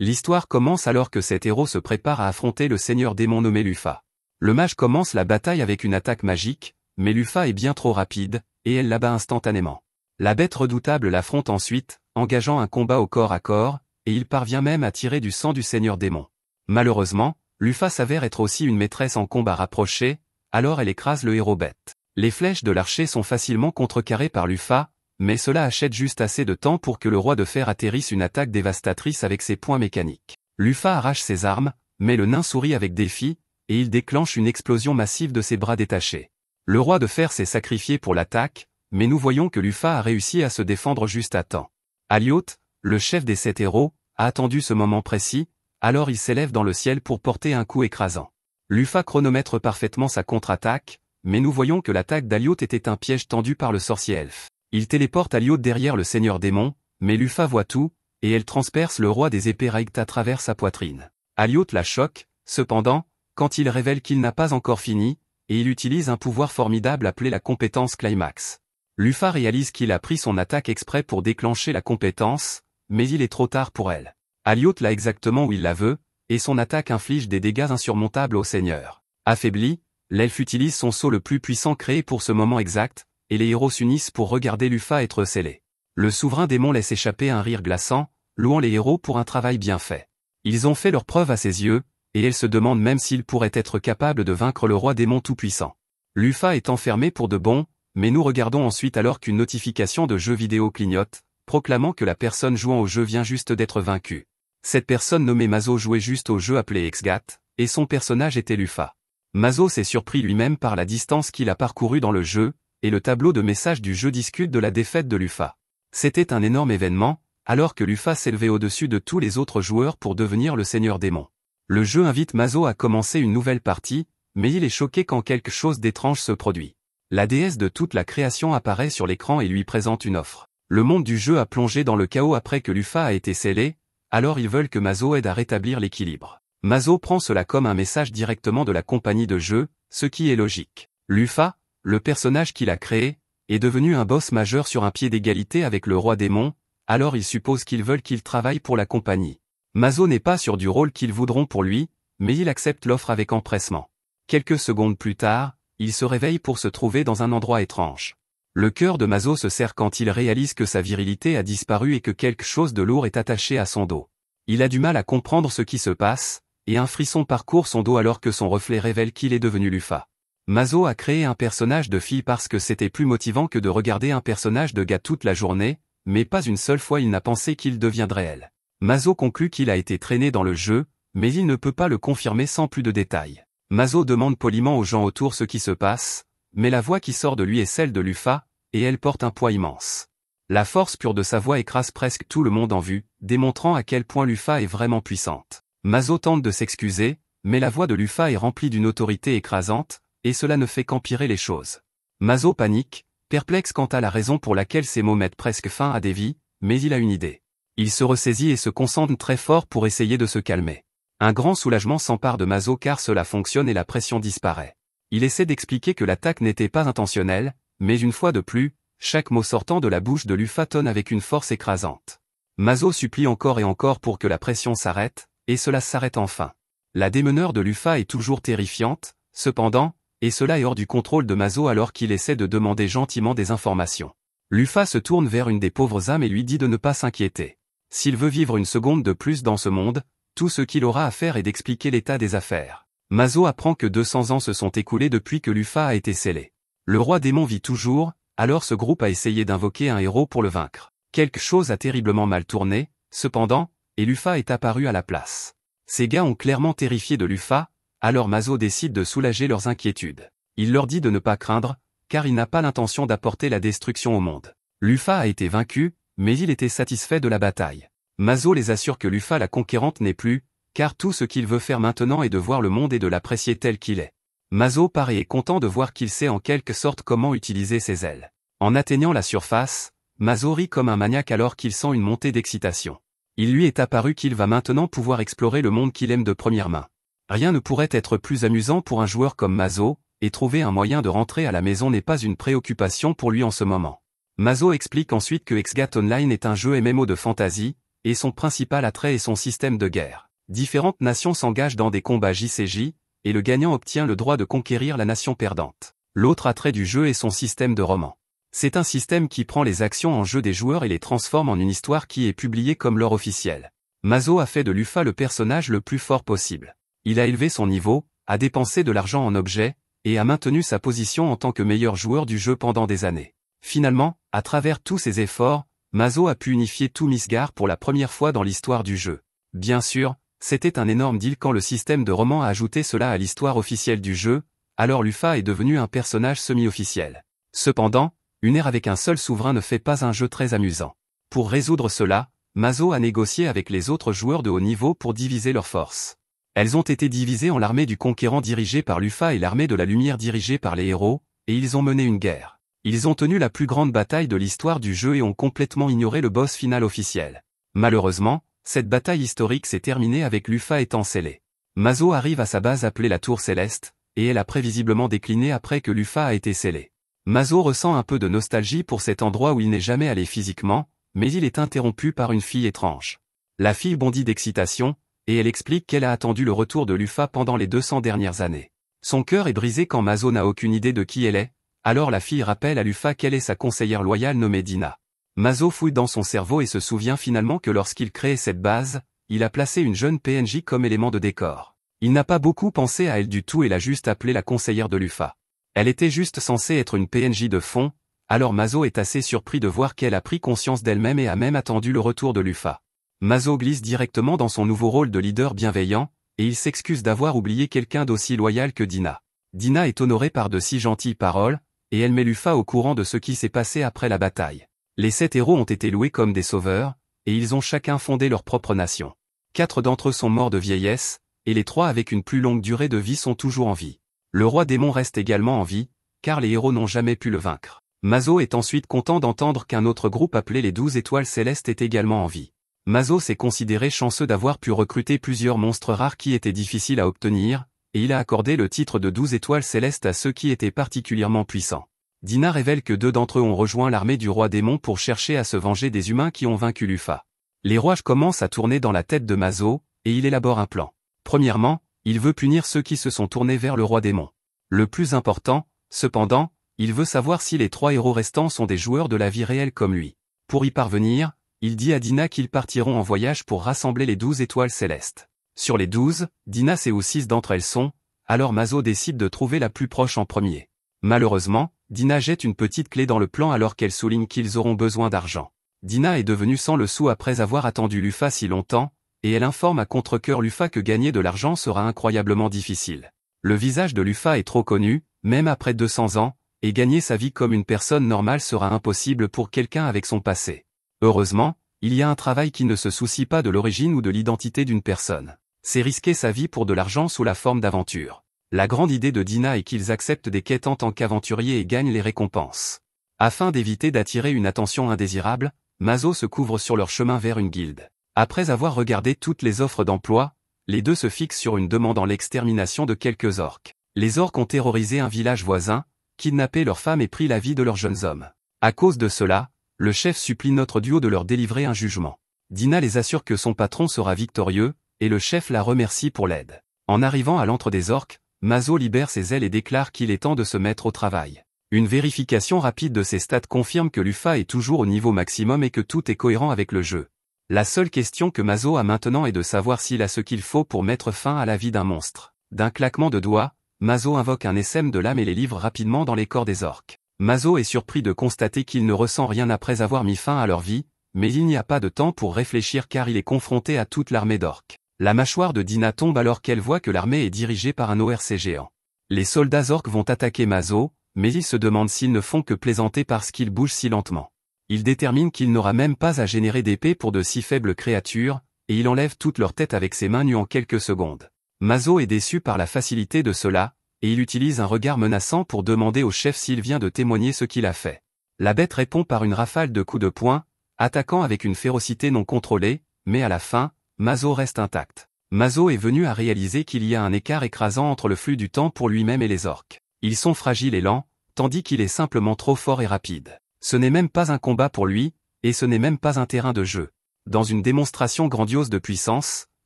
L'histoire commence alors que cet héros se prépare à affronter le seigneur démon nommé Lufa. Le mage commence la bataille avec une attaque magique, mais Lufa est bien trop rapide, et elle l'abat instantanément. La bête redoutable l'affronte ensuite, engageant un combat au corps à corps, et il parvient même à tirer du sang du seigneur démon. Malheureusement, Lufa s'avère être aussi une maîtresse en combat rapproché, alors elle écrase le héros bête. Les flèches de l'archer sont facilement contrecarrées par Lufa, mais cela achète juste assez de temps pour que le roi de fer atterrisse une attaque dévastatrice avec ses poings mécaniques. Lufa arrache ses armes, mais le nain sourit avec défi, et il déclenche une explosion massive de ses bras détachés. Le roi de fer s'est sacrifié pour l'attaque, mais nous voyons que Lufa a réussi à se défendre juste à temps. Alioth, le chef des 7 héros, a attendu ce moment précis, alors il s'élève dans le ciel pour porter un coup écrasant. Lufa chronomètre parfaitement sa contre-attaque, mais nous voyons que l'attaque d'Alioth était un piège tendu par le sorcier elfe. Il téléporte Alioth derrière le seigneur démon, mais Lufa voit tout, et elle transperce le roi des épées Raigta à travers sa poitrine. Alioth la choque, cependant, quand il révèle qu'il n'a pas encore fini, et il utilise un pouvoir formidable appelé la compétence Climax. Lufa réalise qu'il a pris son attaque exprès pour déclencher la compétence, mais il est trop tard pour elle. Alioth l'a exactement où il la veut, et son attaque inflige des dégâts insurmontables au seigneur. Affaibli, l'elfe utilise son sceau le plus puissant créé pour ce moment exact, et les héros s'unissent pour regarder Lufa être scellé. Le souverain démon laisse échapper un rire glaçant, louant les héros pour un travail bien fait. Ils ont fait leur preuve à ses yeux, et elle se demande même s'ils pourraient être capables de vaincre le roi démon tout-puissant. Lufa est enfermé pour de bon, mais nous regardons ensuite alors qu'une notification de jeu vidéo clignote, proclamant que la personne jouant au jeu vient juste d'être vaincue. Cette personne nommée Mazo jouait juste au jeu appelé Exgat, et son personnage était Lufa. Mazo s'est surpris lui-même par la distance qu'il a parcourue dans le jeu, et le tableau de messages du jeu discute de la défaite de Lufa. C'était un énorme événement, alors que Lufa s'élevait au-dessus de tous les autres joueurs pour devenir le seigneur démon. Le jeu invite Mazo à commencer une nouvelle partie, mais il est choqué quand quelque chose d'étrange se produit. La déesse de toute la création apparaît sur l'écran et lui présente une offre. Le monde du jeu a plongé dans le chaos après que Lufa a été scellé, alors ils veulent que Mazo aide à rétablir l'équilibre. Mazo prend cela comme un message directement de la compagnie de jeu, ce qui est logique. Lufa, le personnage qu'il a créé, est devenu un boss majeur sur un pied d'égalité avec le roi démon, alors ils supposent qu'ils veulent qu'il travaille pour la compagnie. Mazo n'est pas sûr du rôle qu'ils voudront pour lui, mais il accepte l'offre avec empressement. Quelques secondes plus tard, il se réveille pour se trouver dans un endroit étrange. Le cœur de Mazo se serre quand il réalise que sa virilité a disparu et que quelque chose de lourd est attaché à son dos. Il a du mal à comprendre ce qui se passe, et un frisson parcourt son dos alors que son reflet révèle qu'il est devenu Lufa. Mazo a créé un personnage de fille parce que c'était plus motivant que de regarder un personnage de gars toute la journée, mais pas une seule fois il n'a pensé qu'il deviendrait elle. Mazo conclut qu'il a été traîné dans le jeu, mais il ne peut pas le confirmer sans plus de détails. Mazo demande poliment aux gens autour ce qui se passe, mais la voix qui sort de lui est celle de Lufa, et elle porte un poids immense. La force pure de sa voix écrase presque tout le monde en vue, démontrant à quel point Lufa est vraiment puissante. Mazo tente de s'excuser, mais la voix de Lufa est remplie d'une autorité écrasante, et cela ne fait qu'empirer les choses. Mazo panique, perplexe quant à la raison pour laquelle ces mots mettent presque fin à des vies, mais il a une idée. Il se ressaisit et se concentre très fort pour essayer de se calmer. Un grand soulagement s'empare de Mazo car cela fonctionne et la pression disparaît. Il essaie d'expliquer que l'attaque n'était pas intentionnelle, mais une fois de plus, chaque mot sortant de la bouche de Lufa tonne avec une force écrasante. Mazo supplie encore et encore pour que la pression s'arrête, et cela s'arrête enfin. La démeneur de Lufa est toujours terrifiante, cependant, et cela est hors du contrôle de Mazo alors qu'il essaie de demander gentiment des informations. Lufa se tourne vers une des pauvres âmes et lui dit de ne pas s'inquiéter. S'il veut vivre une seconde de plus dans ce monde, tout ce qu'il aura à faire est d'expliquer l'état des affaires. Mazo apprend que 200 ans se sont écoulés depuis que Lufa a été scellé. Le roi démon vit toujours, alors ce groupe a essayé d'invoquer un héros pour le vaincre. Quelque chose a terriblement mal tourné, cependant, et Lufa est apparu à la place. Ces gars ont clairement terrifié de Lufa, alors Mazo décide de soulager leurs inquiétudes. Il leur dit de ne pas craindre, car il n'a pas l'intention d'apporter la destruction au monde. Lufa a été vaincu, mais il était satisfait de la bataille. Mazo les assure que Lufa la conquérante n'est plus, car tout ce qu'il veut faire maintenant est de voir le monde et de l'apprécier tel qu'il est. Mazo paraît et est content de voir qu'il sait en quelque sorte comment utiliser ses ailes. En atteignant la surface, Mazo rit comme un maniaque alors qu'il sent une montée d'excitation. Il lui est apparu qu'il va maintenant pouvoir explorer le monde qu'il aime de première main. Rien ne pourrait être plus amusant pour un joueur comme Mazo, et trouver un moyen de rentrer à la maison n'est pas une préoccupation pour lui en ce moment. Mazo explique ensuite que Exgat Online est un jeu MMO de fantasy, et son principal attrait est son système de guerre. Différentes nations s'engagent dans des combats JCJ, et le gagnant obtient le droit de conquérir la nation perdante. L'autre attrait du jeu est son système de roman. C'est un système qui prend les actions en jeu des joueurs et les transforme en une histoire qui est publiée comme lore officielle. Mazo a fait de Lufa le personnage le plus fort possible. Il a élevé son niveau, a dépensé de l'argent en objets, et a maintenu sa position en tant que meilleur joueur du jeu pendant des années. Finalement, à travers tous ses efforts, Mazo a pu unifier tout Misgard pour la première fois dans l'histoire du jeu. Bien sûr, c'était un énorme deal quand le système de roman a ajouté cela à l'histoire officielle du jeu, alors Lufa est devenu un personnage semi-officiel. Cependant, une ère avec un seul souverain ne fait pas un jeu très amusant. Pour résoudre cela, Mazo a négocié avec les autres joueurs de haut niveau pour diviser leurs forces. Elles ont été divisées en l'armée du conquérant dirigée par Lufa et l'armée de la lumière dirigée par les héros, et ils ont mené une guerre. Ils ont tenu la plus grande bataille de l'histoire du jeu et ont complètement ignoré le boss final officiel. Malheureusement, cette bataille historique s'est terminée avec Lufa étant scellé. Mazo arrive à sa base appelée la Tour Céleste, et elle a prévisiblement décliné après que Lufa a été scellé. Mazo ressent un peu de nostalgie pour cet endroit où il n'est jamais allé physiquement, mais il est interrompu par une fille étrange. La fille bondit d'excitation, et elle explique qu'elle a attendu le retour de Lufa pendant les 200 dernières années. Son cœur est brisé quand Mazo n'a aucune idée de qui elle est, alors la fille rappelle à Lufa qu'elle est sa conseillère loyale nommée Dina. Mazo fouille dans son cerveau et se souvient finalement que lorsqu'il créait cette base, il a placé une jeune PNJ comme élément de décor. Il n'a pas beaucoup pensé à elle du tout et l'a juste appelée la conseillère de Lufa. Elle était juste censée être une PNJ de fond, alors Mazo est assez surpris de voir qu'elle a pris conscience d'elle-même et a même attendu le retour de Lufa. Mazo glisse directement dans son nouveau rôle de leader bienveillant, et il s'excuse d'avoir oublié quelqu'un d'aussi loyal que Dina. Dina est honorée par de si gentilles paroles, et elle met Lufa au courant de ce qui s'est passé après la bataille. Les 7 héros ont été loués comme des sauveurs, et ils ont chacun fondé leur propre nation. 4 d'entre eux sont morts de vieillesse, et les 3 avec une plus longue durée de vie sont toujours en vie. Le roi démon reste également en vie, car les héros n'ont jamais pu le vaincre. Mazo est ensuite content d'entendre qu'un autre groupe appelé les 12 étoiles célestes est également en vie. Mazo s'est considéré chanceux d'avoir pu recruter plusieurs monstres rares qui étaient difficiles à obtenir, et il a accordé le titre de 12 étoiles célestes à ceux qui étaient particulièrement puissants. Dina révèle que 2 d'entre eux ont rejoint l'armée du roi démon pour chercher à se venger des humains qui ont vaincu Lufa. Les rouages commencent à tourner dans la tête de Mazo, et il élabore un plan. Premièrement, il veut punir ceux qui se sont tournés vers le roi démon. Le plus important, cependant, il veut savoir si les 3 héros restants sont des joueurs de la vie réelle comme lui. Pour y parvenir, il dit à Dina qu'ils partiront en voyage pour rassembler les 12 étoiles célestes. Sur les 12, Dina sait où 6 d'entre elles sont, alors Mazo décide de trouver la plus proche en premier. Malheureusement, Dina jette une petite clé dans le plan alors qu'elle souligne qu'ils auront besoin d'argent. Dina est devenue sans le sou après avoir attendu Lufa si longtemps, et elle informe à contre-cœur Lufa que gagner de l'argent sera incroyablement difficile. Le visage de Lufa est trop connu, même après 200 ans, et gagner sa vie comme une personne normale sera impossible pour quelqu'un avec son passé. Heureusement, il y a un travail qui ne se soucie pas de l'origine ou de l'identité d'une personne. C'est risquer sa vie pour de l'argent sous la forme d'aventure. La grande idée de Dina est qu'ils acceptent des quêtes en tant qu'aventuriers et gagnent les récompenses. Afin d'éviter d'attirer une attention indésirable, Mazo se couvre sur leur chemin vers une guilde. Après avoir regardé toutes les offres d'emploi, les deux se fixent sur une demande en l'extermination de quelques orques. Les orques ont terrorisé un village voisin, kidnappé leurs femmes et pris la vie de leurs jeunes hommes. À cause de cela, le chef supplie notre duo de leur délivrer un jugement. Dina les assure que son patron sera victorieux, et le chef la remercie pour l'aide. En arrivant à l'antre des orques, Mazo libère ses ailes et déclare qu'il est temps de se mettre au travail. Une vérification rapide de ses stats confirme que Lufa est toujours au niveau maximum et que tout est cohérent avec le jeu. La seule question que Mazo a maintenant est de savoir s'il a ce qu'il faut pour mettre fin à la vie d'un monstre. D'un claquement de doigts, Mazo invoque un essaim de l'âme et les livre rapidement dans les corps des orques. Mazo est surpris de constater qu'il ne ressent rien après avoir mis fin à leur vie, mais il n'y a pas de temps pour réfléchir car il est confronté à toute l'armée d'orques. La mâchoire de Dina tombe alors qu'elle voit que l'armée est dirigée par un ORC géant. Les soldats orques vont attaquer Mazo, mais il se demande s'ils ne font que plaisanter parce qu'il bouge si lentement. Il détermine qu'il n'aura même pas à générer d'épée pour de si faibles créatures, et il enlève toute leur tête avec ses mains nues en quelques secondes. Mazo est déçu par la facilité de cela, et il utilise un regard menaçant pour demander au chef s'il vient de témoigner ce qu'il a fait. La bête répond par une rafale de coups de poing, attaquant avec une férocité non contrôlée, mais à la fin, Mazo reste intact. Mazo est venu à réaliser qu'il y a un écart écrasant entre le flux du temps pour lui-même et les orques. Ils sont fragiles et lents, tandis qu'il est simplement trop fort et rapide. Ce n'est même pas un combat pour lui, et ce n'est même pas un terrain de jeu. Dans une démonstration grandiose de puissance,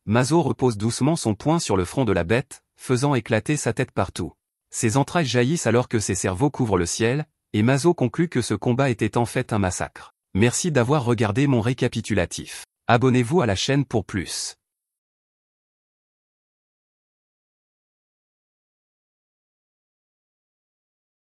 Mazo repose doucement son poing sur le front de la bête, faisant éclater sa tête partout. Ses entrailles jaillissent alors que ses cerveaux couvrent le ciel, et Mazo conclut que ce combat était en fait un massacre. Merci d'avoir regardé mon récapitulatif. Abonnez-vous à la chaîne pour plus.